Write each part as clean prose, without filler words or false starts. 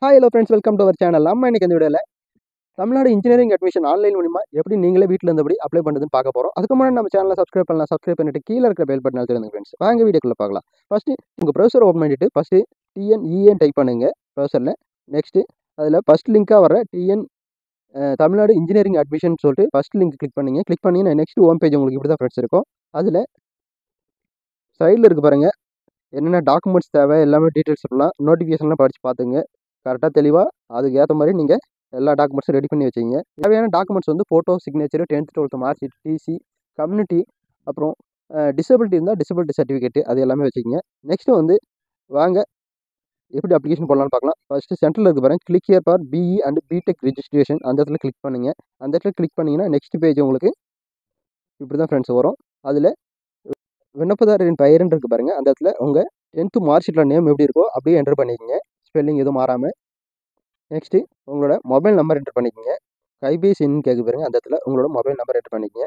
Hi hello friends, welcome to our channel. நம்ம இன்னைக்கு இந்த வீடியோவில் தமிழ்நாடு இன்ஜினியரிங் அட்மிஷன் ஆன்லைன் மூலிமா எப்படி நீங்களே வீட்டில் இருந்தபடி அப்ளை பண்ணுறதுன்னு பார்க்க போகிறோம். அதுக்கு முன்னாடி நம்ம சேனலை சப்ஸ்கிரைப் பண்ணலாம். சப்ஸ்கிரைப் பண்ணிட்டு கீழே இருக்கிற பெல் பட்டன் அழுத்திடுங்க ஃப்ரெண்ட்ஸ். வாங்க வீடியோக்குள்ளே பார்க்கலாம். ஃபஸ்ட்டு உங்கள் ப்ரௌசர் ஓப்பன் பண்ணிட்டு ஃபஸ்ட்டு டிஎன்இஏன்னு டைப் பண்ணுங்க ப்ரௌசரில். நெக்ஸ்ட்டு அதில் ஃபஸ்ட் லிங்காக வர தமிழ்நாடு இன்ஜினியரிங் அட்மிஷன் சொல்லிட்டு ஃபஸ்ட் லிங்க் கிளிக் பண்ணிங்க. கிளிக் பண்ணிங்கன்னா நெக்ஸ்ட் ஹோம் பேஜ் உங்களுக்கு இப்படி தான் ஃப்ரெண்ட்ஸ் இருக்கும். அதில் சைடில் இருக்குது பாருங்கள், என்னென்ன டாக்குமெண்ட்ஸ் தேவை எல்லாமே டீட்டெயில்ஸ் இருக்கலாம். நோட்டிஃபிகேஷன்லாம் படித்து பார்த்துங்க. கரெக்டாக தெளிவாக அதுக்கு ஏற்ற மாதிரி நீங்கள் எல்லா டாக்குமெண்ட்ஸும் ரெடி பண்ணி வச்சுக்கிங்க. தேவையான டாக்குமெண்ட்ஸ் வந்து photo, signature, 10th 12th mark sheet, TC, community, அப்புறம் டிசபிலிட்டி இருந்தால் டிசபிலிட்டி சர்டிஃபிகேட்டு, அது எல்லாமே வச்சுக்கிங்க. நெக்ஸ்ட்டு வந்து வாங்க எப்படி அப்ளிகேஷன் போடலான்னு பார்க்கலாம். ஃபஸ்ட்டு சென்டரில் இருக்க பாருங்கள், click here for BE and BTech registration, அந்த இடத்துல கிளிக் பண்ணுங்கள். அந்த இடத்துல கிளிக் பண்ணிங்கன்னா நெக்ஸ்ட் பேஜ் உங்களுக்கு இப்படி தான் ஃப்ரெண்ட்ஸ் வரும். அதில் விண்ணப்பதாரரின் பெயர்ன்னு இருக்குது பாருங்கள், அந்த இடத்துல உங்கள் 10th மார்க் ஷீட்டில் நேம் எப்படி இருக்கோ அப்படியே என்டர் பண்ணிக்கோங்க, ஸ்பெல்லிங் எதுவும் மாறாமல். நெக்ஸ்ட்டு உங்களோட மொபைல் நம்பர் என்டர் பண்ணிக்கோங்க. கைபேசி எண் கேட்க பாருங்க, அந்த இடத்துல உங்களோட மொபைல் நம்பர் என்டர் பண்ணிக்கோங்க.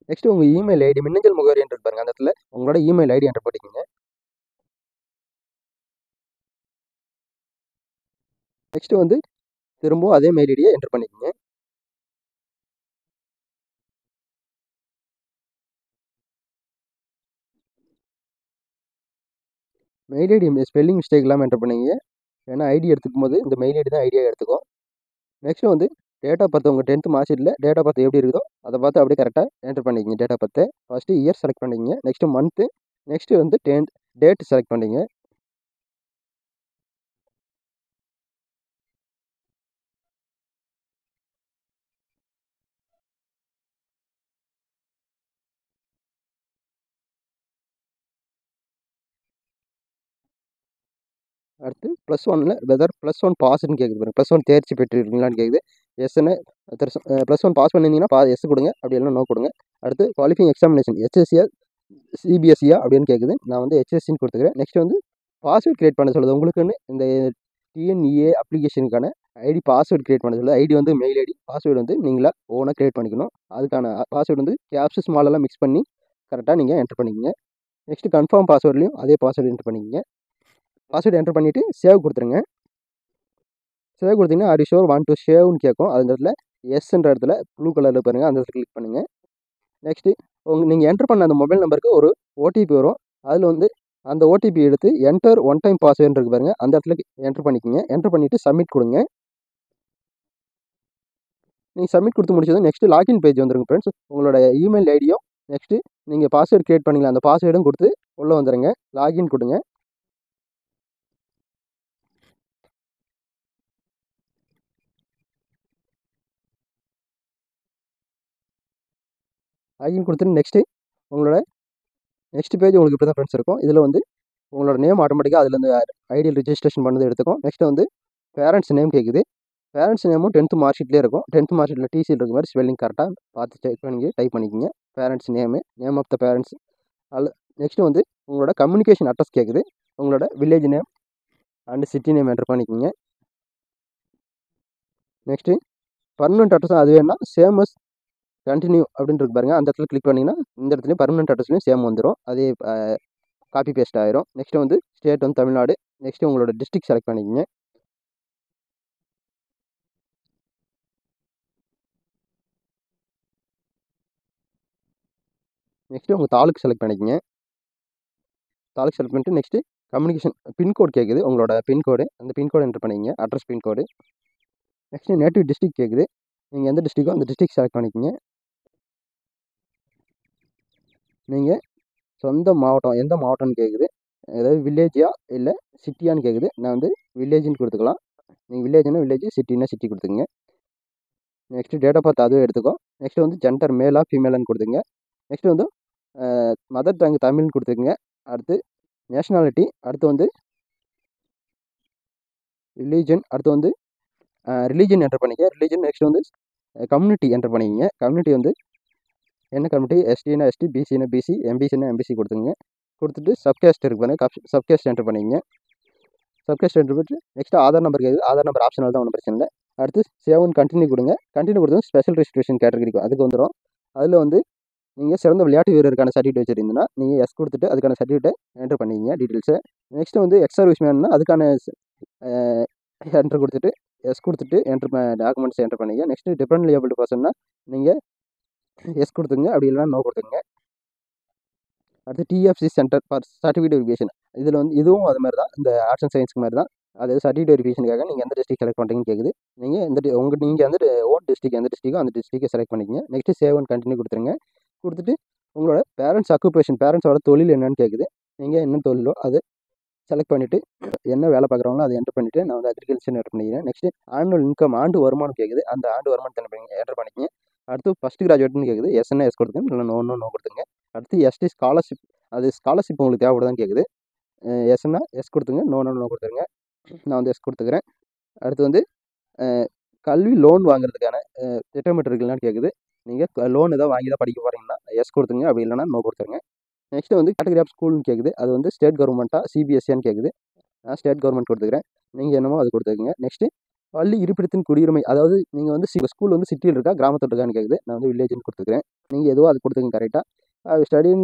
நெக்ஸ்ட்டு உங்கள் இமெயில் ஐடி, மின்னஞ்சல் முகவரி என்டர் பாருங்க, அந்த இடத்துல உங்களோட இமெயில் ஐடி என்டர் பண்ணிக்கோங்க. நெக்ஸ்ட்டு வந்து திரும்பவும் அதே மெயில் ஐடியை என்டர் பண்ணிக்கோங்க. மெயில் ஐடி ஸ்பெல்லிங் மிஸ்டேக் இல்லாமல் என்டர் பண்ணிங்க. ஏன்னா ஐடி எடுத்துக்கும் போது இந்த மெயில் ஐடி தான் ஐடியா எடுத்துக்கும். நெக்ஸ்ட்டு வந்து டேட் ஆஃப் பர்த், உங்கள் 10th மார்க் ஷீட்டில் டேட் ஆஃப் பர்த் எப்படி இருக்குதோ அதை பார்த்து அப்படியே கரெக்டாக என்டர் பண்ணிக்கங்க. Date of birth first year select பண்ணிக்கங்க. நெக்ஸ்ட்டு மந்த்து, நெக்ஸ்ட்டு வந்து டேட் செலக்ட் பண்ணிங்க. அடுத்து +1ல் வெதர் +1 பாஸ்ன்னு கேட்குது பாருங்க, +1 தேர்ச்சி பெற்றிருக்கீங்களான்னு கேட்குது. எஸ்ன்னு +1 பாஸ் பண்ணியிருந்தீங்கன்னா எஸ் கொடுங்க, அப்படி இல்லைனா நோ கொடுங்க. அடுத்து குவாலிஃபைங் எக்ஸாமினேஷன் HSCயா சிபிஎஸ்சியா அப்படின்னு கேட்குது. நான் வந்து HSCன்னு கொடுத்துக்கிறேன். நெக்ஸ்ட் வந்து பாஸ்வேர்ட் கிரியேட் பண்ண சொல்லுது. உங்களுக்குன்னு இந்த டிஎன்இஏ அப்ளிகேஷனுக்கான ஐடி பாஸ்வேர்டு கிரியேட் பண்ண சொல்லுது. ஐடி வந்து மெயில் ஐடி, பாஸ்வேர்டு வந்து நீங்களா ஓனாக கிரியேட் பண்ணிக்கணும். அதுக்கான பாஸ்வேர்டு வந்து கேப்ஸ் ஸ்மாலெல்லாம் மிக்ஸ் பண்ணி கரெக்டாக நீங்கள் என்டர் பண்ணிக்கங்க. நெக்ஸ்ட்டு கன்ஃபார்ம் பாஸ்வேர்ட்லையும் அதே பாஸ்வேர்டு என்டர் பண்ணிக்கங்க. பாஸ்வேர்டு என்டர் பண்ணிவிட்டு சேவ் கொடுத்துருங்க. சேவ் கொடுத்தீங்கன்னா are you sure want to சேவ்னு கேட்கும். அந்த இடத்துல எஸ்ன்ற இடத்துல ப்ளூ கலரில் பாருங்கள், அந்த இடத்துல கிளிக் பண்ணுங்கள். நெக்ஸ்ட்டு நீங்கள் என்டர் பண்ண அந்த மொபைல் நம்பருக்கு ஒரு ஓடிபி வரும். அதில் வந்து அந்த ஓடிபி எடுத்து என்டர் ஒன் டைம் பாஸ்வேர்டு இருக்கு பாருங்கள், அந்த இடத்துல என்டர் பண்ணிக்கோங்க. என்டர் பண்ணிவிட்டு சப்மிட் கொடுங்க. நீங்கள் சப்மிட் கொடுத்து முடிச்சதும் நெக்ஸ்ட்டு லாகின் பேஜ் வந்துருங்க ஃப்ரெண்ட்ஸ். உங்களோட இமெயில் ஐடியும் நெக்ஸ்ட்டு நீங்கள் பாஸ்வேர்டு கிரியேட் பண்ணிக்கலாம், அந்த பாஸ்வேர்டும் கொடுத்து உள்ளே வந்துடுங்க. லாகின் கொடுங்க. லாகின் கொடுத்துட்டு நெக்ஸ்ட்டு உங்களோட நெக்ஸ்ட் பேஜ் உங்களுக்கு இப்படி தான் ஃப்ரெண்ட்ஸ் இருக்கும். இதில் வந்து உங்களோட நேம் ஆட்டோமேட்டிக்காக அதுலேருந்து ஐடியில் ரிஜிஸ்ட்ரேஷன் பண்ணது எடுத்துக்கும். நெக்ஸ்ட்டு வந்து பேரண்ட்ஸ் நேம் கேட்குது. பேரண்ட்ஸ் நேமும் 10th மார்க் ஷீட்லேயே இருக்கும். 10th மார்க் ஷீட்டில் டிசியில் இருக்க மாதிரி ஸ்பெல்லிங் கரெக்டாக பார்த்து செக் பண்ணி டைப் பண்ணிக்கோங்க. Parents name of the parents. Next வந்து உங்களோட கம்யூனிகேஷன் அட்ரஸ் கேட்குது. உங்களோட village name and city name enter பண்ணிக்கோங்க. நெக்ஸ்ட்டு பர்மனெண்ட் அட்ரஸ் அது வேணும்னா சேம் அஸ் கண்டினியூ அப்படின்றது பாருங்கள், அந்த இடத்துல கிளிக் பண்ணிங்கன்னா இந்த இடத்துலையும் பர்மனெண்ட் அட்ரஸ்லையும் சேம் வந்துடும். அதே காப்பி பேஸ்ட் ஆயிரும். நெக்ஸ்ட்டு வந்து ஸ்டேட் வந்து தமிழ்நாடு. நெக்ஸ்ட்டு உங்களோட டிஸ்ட்ரிக்ட் செலக்ட் பண்ணிக்கோங்க. நெக்ஸ்ட்டு உங்கள் தாலுக்கு செலக்ட் பண்ணிக்கோங்க. தாலுக்கு செலக்ட் பண்ணிட்டு நெக்ஸ்ட்டு கம்யூனிகேஷன் பின்கோடு கேட்குது. உங்களோட பின்கோடு, அந்த பின்கோடு என்டர் பண்ணிக்கங்க. Address pincode. Next native district கேட்குது. நீங்கள் எந்த டிஸ்ட்ரிக்கோ அந்த டிஸ்ட்ரிக்ட் செலக்ட் பண்ணிக்கோங்க. நீங்கள் சொந்த மாவட்டம் எந்த மாவட்டம்னு கேட்குது. அதாவது வில்லேஜா இல்லை சிட்டியான்னு கேட்குது. நான் வந்து வில்லேஜ்னு கொடுத்துக்கலாம். நீங்கள் வில்லேஜ்னா வில்லேஜ், சிட்டினா சிட்டி கொடுத்துங்க. நெக்ஸ்ட்டு டேட் ஆஃப் பர்த் அதுவும் எடுத்துக்கோ. நெக்ஸ்ட்டு வந்து ஜெண்டர் மேலா ஃபீமேலான்னு கொடுத்துங்க. நெக்ஸ்ட்டு வந்து மதர் டங் தமிழ்னு கொடுத்துக்குங்க. அடுத்து நேஷ்னாலிட்டி, அடுத்து வந்து ரிலீஜன், அடுத்து வந்து ரிலீஜன் என்டர் பண்ணிக்க. ரிலீஜன் நெக்ஸ்ட் வந்து கம்யூனிட்டி என்டர் பண்ணிக்கங்க. கம்யூனிட்டி வந்து என்ன கம்யூனிட்டி, எஸ்டினா எஸ்டி, பிசினா பிசி, எம்பிசினா எம்பிசி கொடுத்துங்க. கொடுத்துட்டு சப்கேஸ்ட் இருக்கு பாருங்க, சப்கேஸ்ட் என்டர் பண்ணிக்கங்க. சப்கேஸ்ட் என்டர் பண்ணிட்டு நெக்ஸ்ட் ஆதார் நம்பர் கேட்குது. ஆதார் நம்பர் ஆப்ஷனல் தான், ஒன்றும் பிரச்சனை இல்லை. அடுத்து சேவன் கண்டினியூ கொடுங்க. கண்டினியூ கொடுத்தா ஸ்பெஷல் ரெஜிஸ்ட்ரேஷன் கேட்டகரிக்கும் அதுக்கு வந்துடும். அதில் வந்து நீங்கள் சிறந்த விளையாட்டு வீரருக்கான சர்டிஃபிகேட் வச்சுருந்தீங்கன்னா நீங்கள் எஸ் கொடுத்துட்டு அதுக்கான சர்டிஃபிகேட்டை என்ட்ரு பண்ணிக்கிங்க டீட்டெயில்ஸை. நெக்ஸ்ட்டு வந்து எக்ஸ் சர்வீஸ் மேன்னா அதுக்கான என்ட்ரு கொடுத்துட்டு எஸ் கொடுத்துட்டு டாக்குமெண்ட்ஸ் என்ட்ரு பண்ணிங்க. நெக்ஸ்ட்டு டிபெண்ட் ஏபிள்டு பர்சன்னா நீங்கள் எஸ் கொடுத்துங்க, அப்படி இல்லைனா நோ கொடுத்துங்க. அடுத்து DFC centre for certificate verification. இதில் வந்து இதுவும் அது மாதிரி தான், இந்த ஆர்ட்ஸ் அண்ட் சயின்ஸ்க்கு மாதிரி தான். அதாவது சர்டிஃபிகேட் வெரிஃபிகேஷனுக்காக நீங்கள் எந்த டிஸ்ட்ரிக்ட் செலக்ட் பண்ணுறீங்கன்னு கேட்குது. நீங்கள் நீங்கள் வந்து ஓன் டிஸ்ட்ரிக்ட் எந்த டிஸ்ட்ரிக்கோ அந்த டிஸ்ட்ரிக்டை செலக்ட் பண்ணிக்கங்க. நெக்ஸ்ட்டு சேவ் அண்ட் கண்டினியூ கொடுத்துருங்க. கொடுத்துட்டு உங்களோட பேரண்ட்ஸ் ஆக்குபேஷன், பேரண்ட்ஸோட தொழில் என்னன்னு கேட்குது. நீங்கள் என்ன தொழிலோ அது செலக்ட் பண்ணிவிட்டு என்ன வேலை பார்க்குறவங்களோ அதை என்ட்ரு பண்ணிவிட்டு நான் வந்து அக்ரிகல்ச்சர் என்ட்ரு பண்ணிக்கிறேன். நெக்ஸ்ட்டு ஆனுவல் இன்கம், ஆண்டு வருமானம் கேட்குது. அந்த ஆண்டு வருமானத்தை என்ட்ரு பண்ணிக்கங்க. அடுத்து ஃபஸ்ட் கிராஜுவேட்னு கேட்குது. எஸ்ன்னா எஸ் கொடுத்துங்க, இல்லை நோ கொடுத்துங்க. அடுத்து எஸ்டி ஸ்காலர்ஷிப், அது ஸ்காலர்ஷிப் உங்களுக்கு தேவைப்படுதான்னு கேட்குது. எஸ்ன்னா எஸ் கொடுத்துங்க, நோ கொடுத்துருங்க. நான் வந்து எஸ் கொடுத்துக்கிறேன். அடுத்து வந்து கல்வி லோன் வாங்குறதுக்கான திட்டமிட்டிருக்கீங்களான்னு கேட்குது. நீங்கள் லோன் ஏதாவது வாங்கி தான் படிக்க போகிறீங்கன்னா எஸ் கொடுத்துங்க, அப்படி இல்லைனா நோ கொடுத்துருங்க. நெக்ஸ்ட்டு வந்து கேட்டகரி ஆஃப் ஸ்கூல்னு கேட்குது. அது வந்து ஸ்டேட் கவர்மெண்ட்டா சிபிஎஸ்சின்னு கேட்குது. நான் ஸ்டேட் கவர்மெண்ட் கொடுத்துக்கிறேன். நீங்கள் என்னமோ அது கொடுத்துருங்க. நெக்ஸ்ட்டு பள்ளி இருப்பிடத்தின் குடியுரிமை, அதாவது நீங்கள் வந்து ஸ்கூல் வந்து சிட்டியில் இருக்கா கிராமத்தில் இருக்கான்னு கேட்குது. நான் வந்து வில்லேஜ்னு கொடுத்துக்கிறேன். நீங்கள் எதுவோ அது கொடுத்துங்க கரெக்டாக. ஸ்டடின்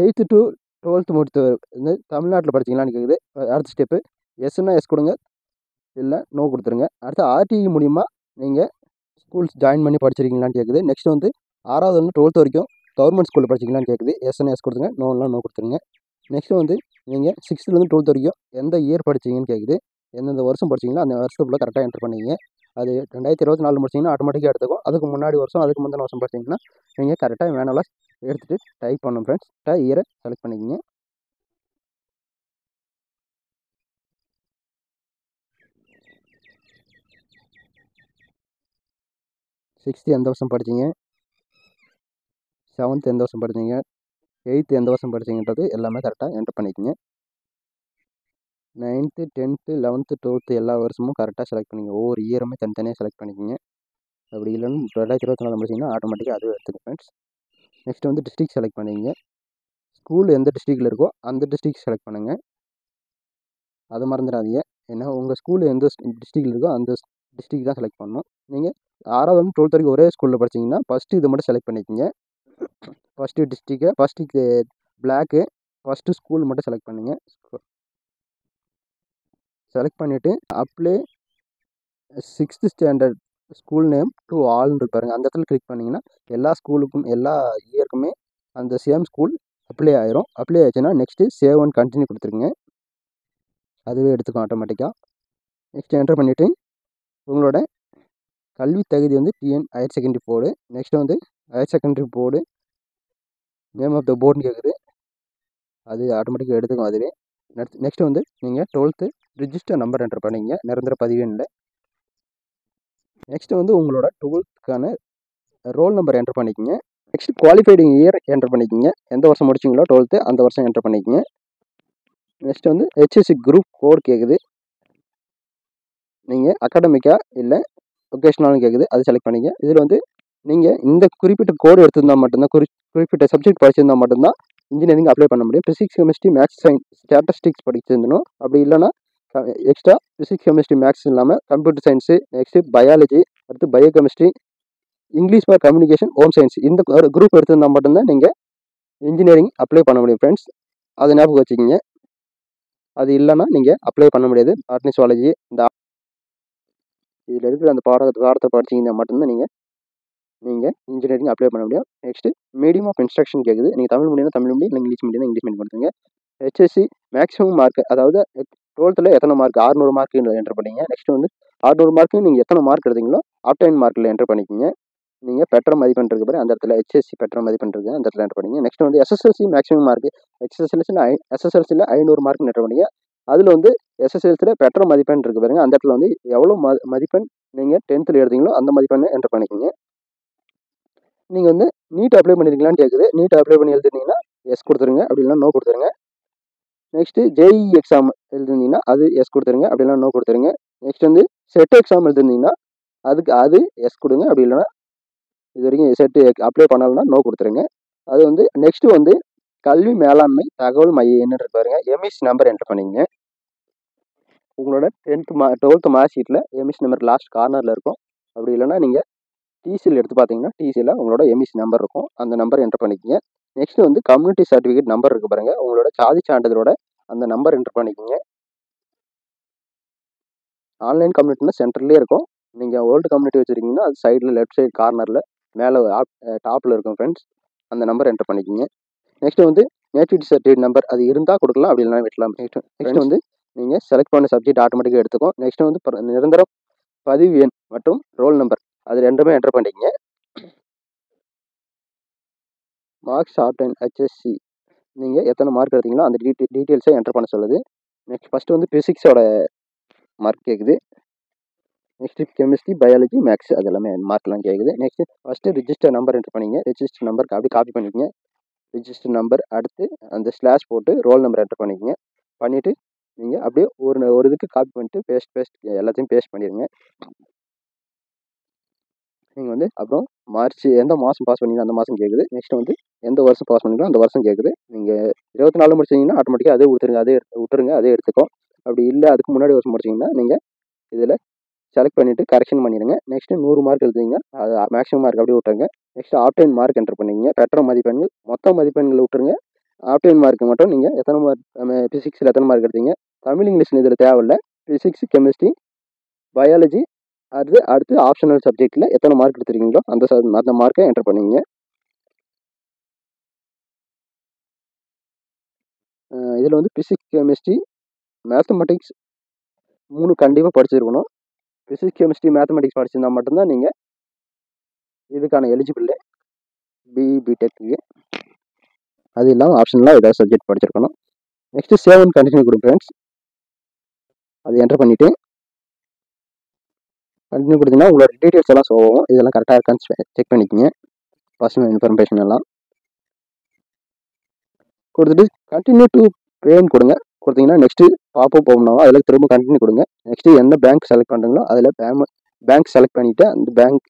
8th to 12th முடித்து வந்து தமிழ்நாட்டில் படிச்சிங்களான்னு கேட்குது. அடுத்த ஸ்டெப்பு எஸ்ன்னா எஸ் கொடுங்க, இல்லை நோ கொடுத்துருங்க. அடுத்து ஆர்டிஇ மூலிமா நீங்கள் ஸ்கூல்ஸ் ஜாயின் பண்ணி படிச்சிருக்கீங்களான்னு கேட்குது. நெக்ஸ்ட் வந்து 6th 12th வரைக்கும் கவர்மெண்ட் ஸ்கூலில் படிச்சிங்களான்னு கேட்குது. எஸ்ன்னா எஸ் கொடுத்துங்க, நோ கொடுத்துருங்க. நெக்ஸ்ட்டு வந்து நீங்கள் 6th 12th வரைக்கும் எந்த இயர் படிச்சிங்கன்னு கேட்குது. எந்தெந்த வருஷம் படிச்சிங்களோ அந்த வருஷத்துக்குள்ளே கரெக்டாக என்ட்ரு பண்ணிங்க. அது 2024 முடிச்சிங்கன்னா ஆட்டோமேட்டிக்காக எடுத்துக்கும். அதுக்கு முன்னாடி வருஷம், அதுக்கு முந்தின வருஷம் படிச்சிங்கன்னா நீங்கள் கரெக்டாக மேனுவலாக எடுத்துகிட்டு டைப் பண்ணணும் ஃப்ரெண்ட்ஸ். இயரை செலக்ட் பண்ணிக்கோங்க. சிக்ஸ்த்து எந்த வருஷம் படிச்சிங்க, 7th எந்த வருஷம் படிச்சிங்க, 8th எந்த வருஷம் படிச்சிங்கன்றது எல்லாமே கரெக்டாக என்ட்ரு பண்ணிக்கோங்க. 9th 10th 11th 12th எல்லா வருஷமும் கரெக்டாக செலக்ட் பண்ணிங்க. ஒவ்வொரு இயருமே தனித்தனியாக செலக்ட் பண்ணிக்கோங்க. அப்படி இல்லைன்னு 2024 முடிச்சிங்கன்னா ஆட்டோமேட்டிக்காக அதுவே எடுத்துக்கும் ஃப்ரெண்ட்ஸ். நெக்ஸ்ட் வந்து டிஸ்ட்ரிக்ட் செலக்ட் பண்ணிங்க. ஸ்கூல் எந்த டிஸ்ட்ரிக்டில் இருக்கோ அந்த டிஸ்ட்ரிக்ட் செலக்ட் பண்ணுங்கள். அதை மறந்துடாதீங்க. ஏன்னா உங்கள் ஸ்கூல் எந்த டிஸ்ட்ரிக்டில் இருக்கோ அந்த டிஸ்ட்ரிக்ட் தான் செலக்ட் பண்ணணும். நீங்கள் 6th 12th வரைக்கும் ஒரே ஸ்கூலில் படிச்சிங்கன்னா ஃபஸ்ட்டு இது மட்டும் செலக்ட் பண்ணிக்கோங்க. ஃபஸ்ட்டு டிஸ்ட்ரிக்டை, ஃபஸ்ட்டு பிளாக்கு, ஃபஸ்ட்டு ஸ்கூல் மட்டும் செலக்ட் பண்ணுங்கள். செலக்ட் பண்ணிவிட்டு apply 6th standard school name to ஆல்னு இருப்பாருங்க. அந்த இடத்துல கிளிக் பண்ணிங்கன்னா எல்லா ஸ்கூலுக்கும் எல்லா இயருக்குமே அந்த சேம் ஸ்கூல் அப்ளை ஆயிரும். அப்ளை ஆச்சுன்னா நெக்ஸ்ட்டு சேவ் அண்ட் கண்டினியூ கொடுத்துருங்க. அதுவே எடுத்துக்கும் ஆட்டோமேட்டிக்காக. நெக்ஸ்ட் என்ட்ரு பண்ணிவிட்டு உங்களோட கல்வி தகுதி வந்து TN higher secondary board. Next வந்து higher secondary board name of the போர்டுன்னு கேட்குது. அது ஆட்டோமேட்டிக்காக எடுத்துக்கும் அதுவே. நெக்ஸ்ட்டு வந்து நீங்கள் 12th ரிஜிஸ்டர் நம்பர் என்ட்ரு பண்ணிங்க, நிரந்தர பதிவேனில். நெக்ஸ்ட்டு வந்து உங்களோட 12th ரோல் நம்பர் என்ட்ரு பண்ணிக்கோங்க. நெக்ஸ்ட் குவாலிஃபைடு இயர் என்ட்ரு பண்ணிக்கோங்க. எந்த வருஷம் முடிச்சிங்களோ 12th அந்த வருஷம் என்ட்ரு பண்ணிக்கோங்க. நெக்ஸ்ட் வந்து ஹெச்எஸ்சி குரூப் கோட் கேட்குது. நீங்கள் அகாடமிக்கா இல்லை ஒகேஷ்னல்னு கேட்குது, அது செலக்ட் பண்ணிங்க. இதில் வந்து நீங்கள் இந்த குறிப்பிட்ட கோடு எடுத்திருந்தால் மட்டும்தான், குறிப்பிட்ட சப்ஜெக்ட் படிச்சிருந்தால் மட்டும்தான் இன்ஜினியரிங் அப்ளை பண்ண முடியும். Physics chemistry maths science statistics படிச்சிருந்தணும். அப்படி இல்லைனா எக்ஸ்ட்ரா ஃபிசிக்ஸ் கெமிஸ்ட்ரி மேக்ஸ் இல்லாமல் கம்ப்யூட்டர் சயின்ஸு, நெக்ஸ்ட்டு பயாலஜி, அடுத்து bio chemistry, English for communication, home science இந்த குரூப் எடுத்திருந்தால் மட்டும்தான் நீங்கள் இன்ஜினியரிங் அப்ளை பண்ண முடியும் ஃப்ரெண்ட்ஸ். அதை ஞாபகம் வச்சுக்கிங்க. அது இல்லைன்னா நீங்கள் அப்ளை பண்ண முடியாது. பாட்னி சுவாலஜி இந்த இதில் இருக்கிற அந்த பாடத்தை படிச்சிங்கன்னா மட்டும்தான் நீங்கள் இன்ஜினியரிங் அப்ளை பண்ண முடியும். நெக்ஸ்ட்டு மீடியம் ஆஃப் இன்ஸ்ட்ரக்ஷன் கேட்குது. நீங்கள் தமிழ் மீடியம் தமிழ் மீடியம், இல்லை இங்கிலீஷ் மீடியம் இங்கிலீஷ் மீடியம் கொடுத்துங்க. ஹெச்எஸ்சி மேக்ஸிமம் மார்க், அதாவது 12th எத்தனை மார்க், 600 மார்க் என்ட்ரு பண்ணிங்க. நெக்ஸ்ட் வந்து 600 மார்க்கு நீங்கள் எத்தனை மார்க் எடுத்தீங்களோ ஆப்டைன் மார்க்கில் என்ட்ரு பண்ணிக்கிங்க. நீங்கள் பெற்ற மதிப்பெண் இருக்கு பாரு அந்த இடத்துல ஹெச்எஸ்சி பெற்ற மதிப்பெண் இருக்கு அந்த இடத்துல என்ட்ரு பண்ணிங்க. நெக்ஸ்ட் வந்து எஸ்எஸ்எல்சி மேக்ஸிமம் மார்க், எஸ்எஸ்எல்சியில் 500 மார்க் என்ட்ரு பண்ணிங்க. அதில் வந்து எஸ்எஸ்எல்சியில் பெற்ற மதிப்பெண் இருக்கு பாருங்க அந்த இடத்துல வந்து எவ்வளோ மதிப்பெண் நீங்கள் 10th எடுத்தீங்களோ அந்த மதிப்பெண்ணை என்ட்ரு பண்ணிக்கிங்க. நீங்கள் வந்து நீட் அப்ளை பண்ணிருக்கீங்களான்னு கேட்குது. நீட் அப்ளை பண்ணி எழுதிருந்தீங்கன்னா எஸ் கொடுத்துருங்க, அப்படி இல்லைனா நோ கொடுத்துருங்க. நெக்ஸ்ட்டு ஜேஇ எக்ஸாம் எழுதிருந்தீங்கன்னா அது எஸ் கொடுத்துருங்க, அப்படி இல்லைனா நோ கொடுத்துருங்க. நெக்ஸ்ட் வந்து செட் எக்ஸாம் எழுதிருந்தீங்கன்னா அது எஸ் கொடுங்க, அப்படி இல்லைனா இது வரைக்கும் செட்டு அப்ளை பண்ணலைன்னா நோ கொடுத்துருங்க. அது வந்து நெக்ஸ்ட்டு வந்து கல்வி மேலாண்மை தகவல் மையம் என்னன்னு பாருங்க, எம்இஸ் நம்பர் என்ட்ரு பண்ணிங்க. உங்களோட 12th மார்க் ஷீட்டில் எம்இஸ் நம்பர் லாஸ்ட் கார்னரில் இருக்கும். அப்படி இல்லைனா நீங்கள் டிசியில் எடுத்து பார்த்தீங்கன்னா டிசியில் உங்களோட எம்இசி நம்பர் இருக்கும், அந்த நம்பர் என்டர் பண்ணிக்கோங்க. நெக்ஸ்ட் வந்து கம்யூனிட்டி சர்டிஃபிகேட் நம்பர் இருக்குது பாருங்கள், உங்களோட சாதி சான்றிதழோட அந்த நம்பர் என்டர் பண்ணிக்கோங்க. ஆன்லைன் கம்யூனிட்டினா சென்டர்லேயே இருக்கும். நீங்கள் ஓல்டு கம்யூனிட்டி வச்சுருக்கீங்கன்னா அது சைடில் லெஃப்ட் சைடு கார்னரில் மேலே டாப்பில் இருக்கும் ஃப்ரெண்ட்ஸ், அந்த நம்பர் என்டர் பண்ணிக்கோங்க. நெக்ஸ்ட் வந்து நேட்டிவிட்டி சர்டிஃபிகேட் நம்பர் அது இருந்தால் கொடுக்கலாம், அப்படி இல்லைனா விட்டலாம். நெக்ஸ்ட் வந்து நீங்கள் செலக்ட் பண்ண சப்ஜெக்ட் ஆட்டோமேட்டிக்காக எடுத்துக்கும். நெக்ஸ்ட் வந்து நிரந்தர பதிவு எண் மற்றும் ரோல் நம்பர் அது ரெண்டுமே என்டர் பண்ணிக்கங்க. மார்க்ஸ் ஆப்டன் ஹெச்எஸ்சி நீங்கள் எத்தனை மார்க் எடுத்தீங்களோ அந்த டீட்டெயில்ஸை என்டர் பண்ண சொல்லுது. நெக்ஸ்ட் ஃபஸ்ட்டு வந்து ஃபிசிக்ஸோட மார்க் கேட்குது. நெக்ஸ்ட்டு கெமிஸ்ட்ரி, பயாலஜி, மேக்ஸ் அது எல்லாமே மார்க்லாம் கேட்குது. Next first register number enter பண்ணிங்க. ரிஜிஸ்டர் நம்பர் அப்படி காப்பி பண்ணிக்கங்க. ரிஜிஸ்டர் நம்பர் அடுத்து அந்த ஸ்லாஷ் போட்டு ரோல் நம்பர் என்டர் பண்ணிக்கங்க. பண்ணிவிட்டு நீங்கள் அப்படியே ஒரு இதுக்கு காப்பி பண்ணிட்டு பேஸ்ட் எல்லாத்தையும் பேஸ்ட் பண்ணிடுங்க. நீங்கள் வந்து அப்புறம் மார்ச் எந்த மாதம் பாஸ் பண்ணீங்களோ அந்த மாதம் கேட்குது. நெக்ஸ்ட் வந்து எந்த வருஷம் பாஸ் பண்ணீங்களோ அந்த வருஷம் கேட்குது. நீங்கள் 24 முடிச்சிங்கன்னா ஆட்டோமேட்டிக்காக அதே விட்டுருங்க, அதே எடுத்துக்கும். அப்படி இல்லை அதுக்கு முன்னாடி வருஷம் முடிச்சிங்கன்னா நீங்கள் இதில் செலக்ட் பண்ணிவிட்டு கரெக்ஷன் பண்ணிடுங்க. நெக்ஸ்ட்டு 100 மார்க் எழுதிங்க, அது மேக்ஸிமம் மார்க் அப்படியே விட்டுருங்க. நெக்ஸ்ட் ஆப்டைன் மார்க் என்டர் பண்ணிங்க. பெற்ற மதிப்பெண்கள் மொத்த மதிப்பெண்கள் விட்டுருங்க. ஆப்டைன் மார்க் மட்டும் நீங்கள் எத்தனை மார்க் ஃபிசிக்ஸில் எத்தனை மார்க் எடுத்தீங்க, தமிழ் இங்கிலீஷ் இதில் தேவையில்லை, ஃபிசிக்ஸ், கெமிஸ்ட்ரி, பயாலஜி அடுத்து ஆப்ஷனல் சப்ஜெக்டில் எத்தனை மார்க் எடுத்துருக்கீங்களோ அந்த மார்க்கை என்டர் பண்ணிங்க. இதில் வந்து ஃபிசிக்ஸ், கெமிஸ்ட்ரி, மேத்தமெட்டிக்ஸ் 3 கண்டிப்பாக படிச்சிருக்கணும். ஃபிசிக்ஸ், கெமிஸ்ட்ரி, மேத்தமெட்டிக்ஸ் படிச்சிருந்தா மட்டும்தான் நீங்கள் இதுக்கான எலிஜிபிள் பிடெக்கு. அது இல்லாமல் ஆப்ஷனலாக ஏதாவது சப்ஜெக்ட் படிச்சிருக்கணும். நெக்ஸ்ட்டு சேவ் அண்ட் கண்டினியூ கொடுங்க ஃப்ரெண்ட்ஸ். அது என்டர் பண்ணிவிட்டு கண்டினியூ கொடுத்தீங்கன்னா உங்களோட டீட்டெயில்ஸ் எல்லாம் ஷோ ஆகும். இதெல்லாம் கரெக்டாக இருக்கான்னு செக் பண்ணிக்கோங்க. பர்சனல் இன்ஃபர்மேஷன் எல்லாம் கொடுத்துட்டு கண்டினியூ டு பேன்னு கொடுங்க. கொடுத்தீங்கன்னா நெக்ஸ்ட்டு பாப்பப் போகணும், அதில் திரும்ப கண்டினியூ கொடுங்க. நெக்ஸ்ட்டு எந்த பேங்க் செலக்ட் பண்ணுறீங்களோ அதில் பேங்க் செலக்ட் பண்ணிவிட்டு அந்த பேங்க்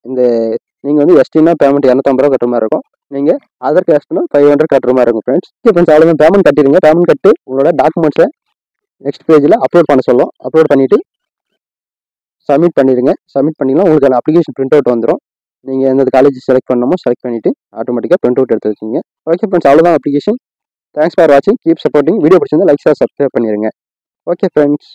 நீங்கள் வந்து எஸ்டினா பேமெண்ட் 250 ரூபா கட்டுற மாதிரி இருக்கும். நீங்கள் அதர் கேஷ்னா 500 கட்டுற மாதிரி இருக்கும் ஃப்ரெண்ட்ஸ். அவ்வளோ பேமெண்ட் கட்டிடுங்க. பேமெண்ட் கட்டி உங்களோட டாக்குமெண்ட்ஸை நெக்ஸ்ட் பேஜில் அப்லோட் பண்ண சொல்லும். அப்லோட் பண்ணிவிட்டு சப்மிட் பண்ணிடுங்க. சப்மிட் பண்ணிங்கன்னா உங்களுக்கு அப்ளிகேஷன் பிரிண்ட் அவுட் வந்துடும். நீங்கள் எந்த காலேஜ் செலக்ட் பண்ணணுமோ செலக்ட் பண்ணிவிட்டு ஆட்டோமேட்டிக்காக பிரிண்ட் அவுட் எடுத்து வச்சுங்க. ஓகே ஃப்ரெண்ட்ஸ், அவ்வளோதான் அப்ளிகேஷன். தேங்க்ஸ் ஃபார் வாட்சிங், கீப் சப்போர்ட்டிங். வீடியோ பிடிச்சிருந்தா லைக், ஷேர், சப்ஸ்கிரைப் பண்ணிடுங்க. Okay friends.